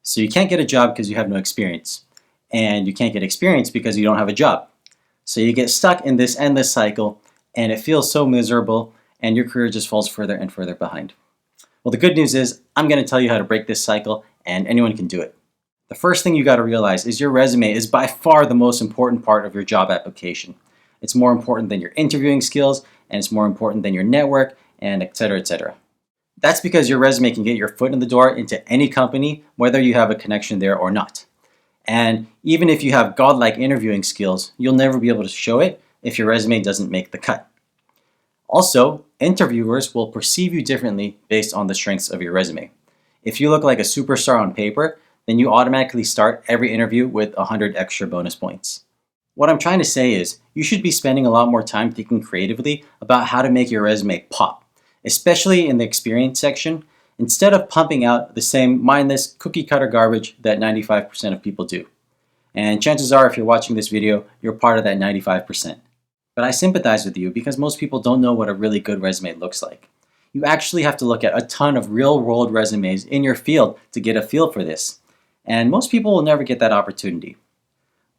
So you can't get a job because you have no experience. And you can't get experience because you don't have a job. So you get stuck in this endless cycle, and it feels so miserable, and your career just falls further and further behind. Well, the good news is I'm going to tell you how to break this cycle, and anyone can do it. The first thing you got to realize is your resume is by far the most important part of your job application. It's more important than your interviewing skills, and it's more important than your network, and etc., etc. That's because your resume can get your foot in the door into any company, whether you have a connection there or not. And even if you have godlike interviewing skills, you'll never be able to show it if your resume doesn't make the cut. Also, interviewers will perceive you differently based on the strengths of your resume. If you look like a superstar on paper, then you automatically start every interview with 100 extra bonus points. What I'm trying to say is, you should be spending a lot more time thinking creatively about how to make your resume pop, especially in the experience section, instead of pumping out the same mindless cookie cutter garbage that 95% of people do. And chances are, if you're watching this video, you're part of that 95%. But I sympathize with you because most people don't know what a really good resume looks like. You actually have to look at a ton of real-world resumes in your field to get a feel for this. And most people will never get that opportunity.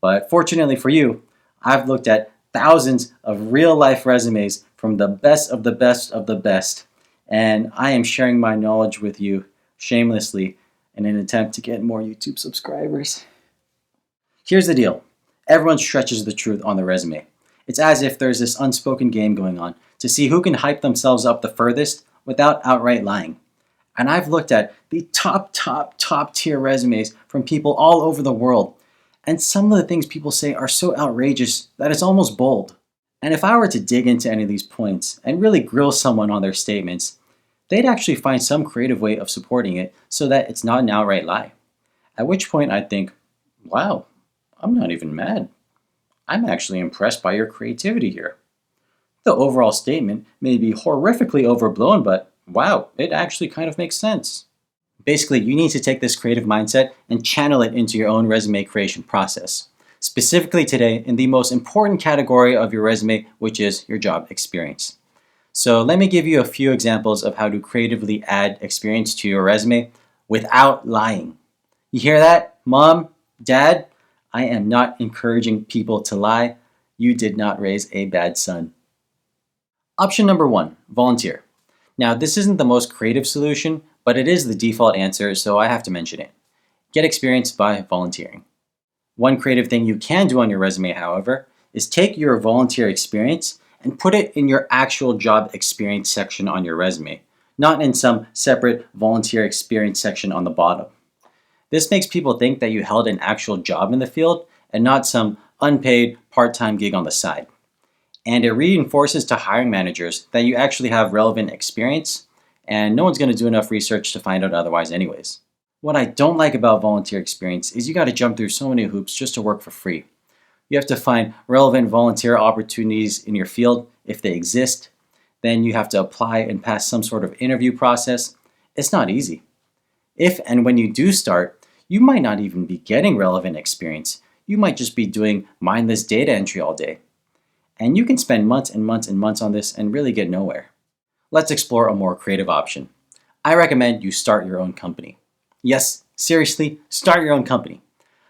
But fortunately for you, I've looked at thousands of real-life resumes from the best of the best of the best, and I am sharing my knowledge with you shamelessly in an attempt to get more YouTube subscribers. Here's the deal. Everyone stretches the truth on the resume. It's as if there's this unspoken game going on to see who can hype themselves up the furthest without outright lying. And I've looked at the top tier resumes from people all over the world, and some of the things people say are so outrageous that it's almost bold. And if I were to dig into any of these points and really grill someone on their statements, they'd actually find some creative way of supporting it so that it's not an outright lie. At which point I'd think, wow, I'm not even mad. I'm actually impressed by your creativity here. The overall statement may be horrifically overblown, but wow, it actually kind of makes sense. Basically, you need to take this creative mindset and channel it into your own resume creation process. Specifically today, in the most important category of your resume, which is your job experience. So let me give you a few examples of how to creatively add experience to your resume without lying. You hear that, Mom, Dad? I am not encouraging people to lie. You did not raise a bad son. Option number 1, volunteer. Now, this isn't the most creative solution, but it is the default answer, so I have to mention it. Get experience by volunteering. One creative thing you can do on your resume, however, is take your volunteer experience and put it in your actual job experience section on your resume, not in some separate volunteer experience section on the bottom. This makes people think that you held an actual job in the field and not some unpaid part-time gig on the side. And it reinforces to hiring managers that you actually have relevant experience, and no one's going to do enough research to find out otherwise anyways. What I don't like about volunteer experience is you got to jump through so many hoops just to work for free. You have to find relevant volunteer opportunities in your field if they exist. Then you have to apply and pass some sort of interview process. It's not easy. If and when you do start, you might not even be getting relevant experience. You might just be doing mindless data entry all day. And you can spend months and months and months on this and really get nowhere. Let's explore a more creative option. I recommend you start your own company. Yes, seriously, start your own company.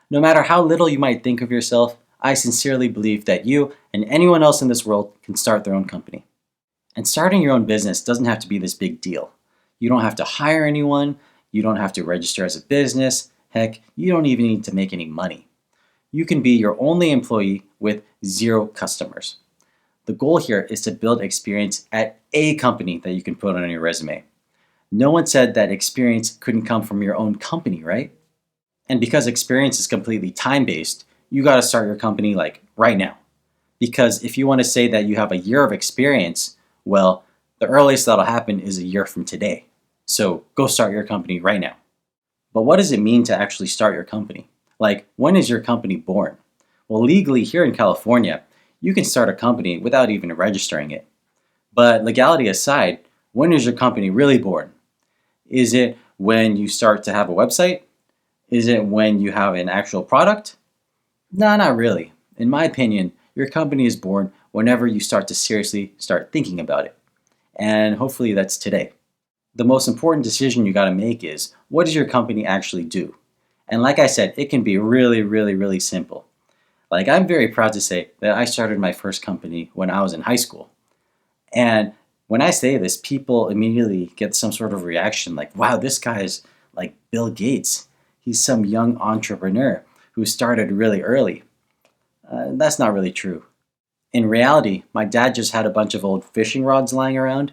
No matter how little you might think of yourself, I sincerely believe that you and anyone else in this world can start their own company. And starting your own business doesn't have to be this big deal. You don't have to hire anyone. You don't have to register as a business. Heck, you don't even need to make any money. You can be your only employee with 0 customers. The goal here is to build experience at a company that you can put on your resume. No one said that experience couldn't come from your own company, right? And because experience is completely time-based, you got to start your company like right now. Because if you want to say that you have a year of experience, well, the earliest that'll happen is a year from today. So go start your company right now. But what does it mean to actually start your company? Like, when is your company born? Well, legally here in California, you can start a company without even registering it. But legality aside, when is your company really born? Is it when you start to have a website? Is it when you have an actual product? No, not really. In my opinion, your company is born whenever you start to seriously start thinking about it. And hopefully that's today. The most important decision you got to make is, what does your company actually do? And like I said, it can be really, really, really simple. Like, I'm very proud to say that I started my first company when I was in high school. And when I say this, people immediately get some sort of reaction like, wow, this guy is like Bill Gates. He's some young entrepreneur who started really early. That's not really true. In reality, my dad just had a bunch of old fishing rods lying around,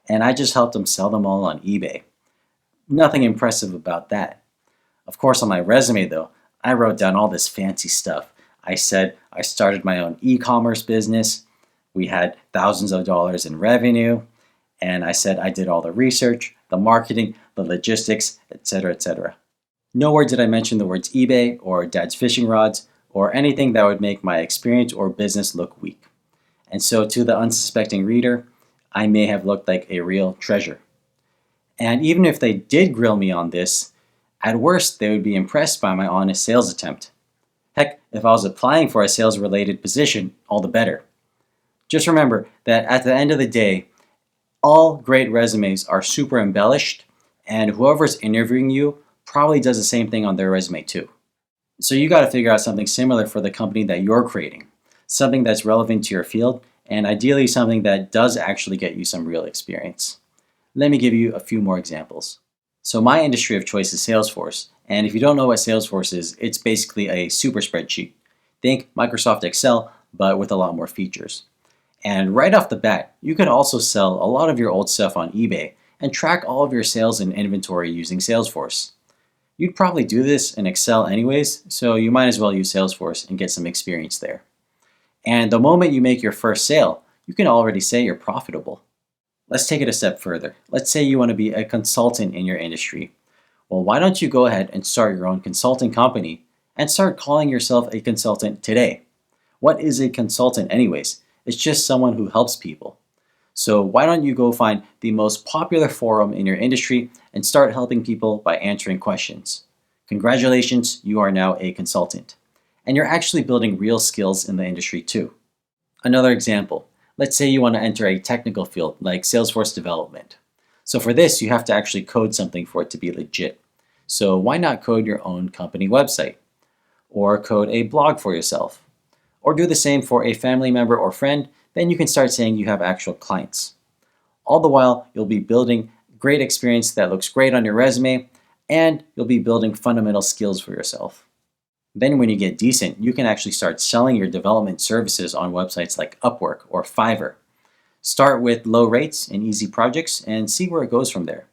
and I just helped him sell them all on eBay. Nothing impressive about that. Of course, on my resume, though, I wrote down all this fancy stuff. I said I started my own e commerce business. We had thousands of dollars in revenue. And I said I did all the research, the marketing, the logistics, etc., etc. Nowhere did I mention the words eBay or dad's fishing rods or anything that would make my experience or business look weak. And so, to the unsuspecting reader, I may have looked like a real treasure. And even if they did grill me on this, at worst, they would be impressed by my honest sales attempt. Heck, if I was applying for a sales related position, all the better. Just remember that at the end of the day, all great resumes are super embellished, and whoever's interviewing you probably does the same thing on their resume too. So you got to figure out something similar for the company that you're creating, something that's relevant to your field, and ideally something that does actually get you some real experience. Let me give you a few more examples. So my industry of choice is Salesforce, and if you don't know what Salesforce is, it's basically a super spreadsheet. Think Microsoft Excel, but with a lot more features. And right off the bat, you can also sell a lot of your old stuff on eBay and track all of your sales and inventory using Salesforce. You'd probably do this in Excel anyways, so you might as well use Salesforce and get some experience there. And the moment you make your first sale, you can already say you're profitable. Let's take it a step further. Let's say you want to be a consultant in your industry. Well, why don't you go ahead and start your own consulting company and start calling yourself a consultant today? What is a consultant anyways? It's just someone who helps people. So why don't you go find the most popular forum in your industry and start helping people by answering questions? Congratulations, you are now a consultant. And you're actually building real skills in the industry too. Another example, let's say you want to enter a technical field like Salesforce development. So for this, you have to actually code something for it to be legit. So why not code your own company website? Or code a blog for yourself? Or do the same for a family member or friend, then you can start saying you have actual clients. All the while, you'll be building great experience that looks great on your resume, and you'll be building fundamental skills for yourself. Then when you get decent, you can actually start selling your development services on websites like Upwork or Fiverr. Start with low rates and easy projects and see where it goes from there.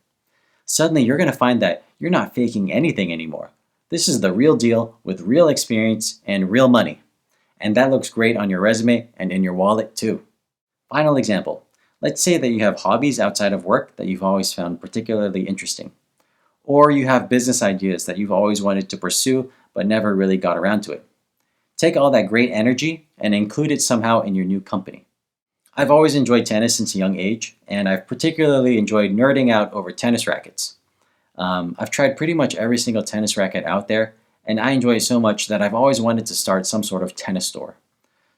Suddenly, you're going to find that you're not faking anything anymore. This is the real deal with real experience and real money. And that looks great on your resume and in your wallet too. Final example. Let's say that you have hobbies outside of work that you've always found particularly interesting. Or you have business ideas that you've always wanted to pursue but never really got around to it. Take all that great energy and include it somehow in your new company. I've always enjoyed tennis since a young age, and I've particularly enjoyed nerding out over tennis rackets. I've tried pretty much every single tennis racket out there, and I enjoy it so much that I've always wanted to start some sort of tennis store.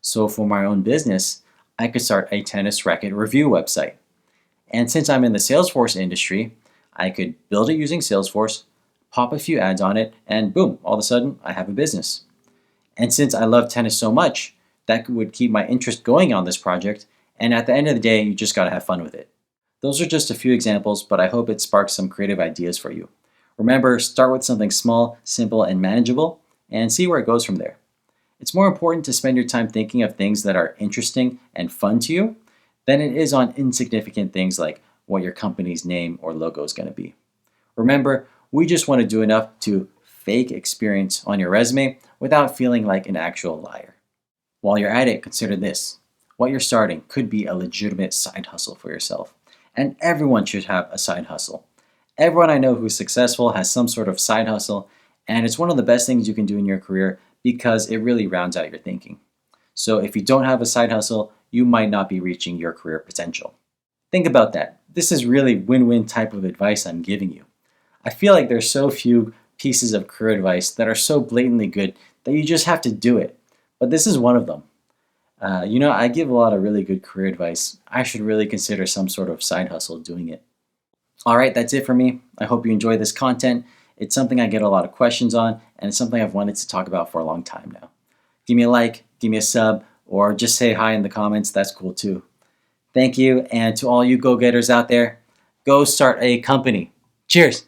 So for my own business, I could start a tennis racket review website. And since I'm in the Salesforce industry, I could build it using Salesforce, pop a few ads on it, and boom, all of a sudden I have a business. And since I love tennis so much, that would keep my interest going on this project, and at the end of the day, you just gotta have fun with it. Those are just a few examples, but I hope it sparks some creative ideas for you. Remember, start with something small, simple, and manageable, and see where it goes from there. It's more important to spend your time thinking of things that are interesting and fun to you than it is on insignificant things like what your company's name or logo is going to be. Remember, we just want to do enough to fake experience on your resume without feeling like an actual liar. While you're at it, consider this. What you're starting could be a legitimate side hustle for yourself, and everyone should have a side hustle. Everyone I know who's successful has some sort of side hustle, and it's one of the best things you can do in your career because it really rounds out your thinking. So if you don't have a side hustle, you might not be reaching your career potential. Think about that. This is really win-win type of advice I'm giving you. I feel like there's so few pieces of career advice that are so blatantly good that you just have to do it. But this is one of them. I give a lot of really good career advice. I should really consider some sort of side hustle doing it. All right, that's it for me. I hope you enjoy this content. It's something I get a lot of questions on, and it's something I've wanted to talk about for a long time now. Give me a like, give me a sub, or just say hi in the comments. That's cool too. Thank you, and to all you go-getters out there, go start a company. Cheers.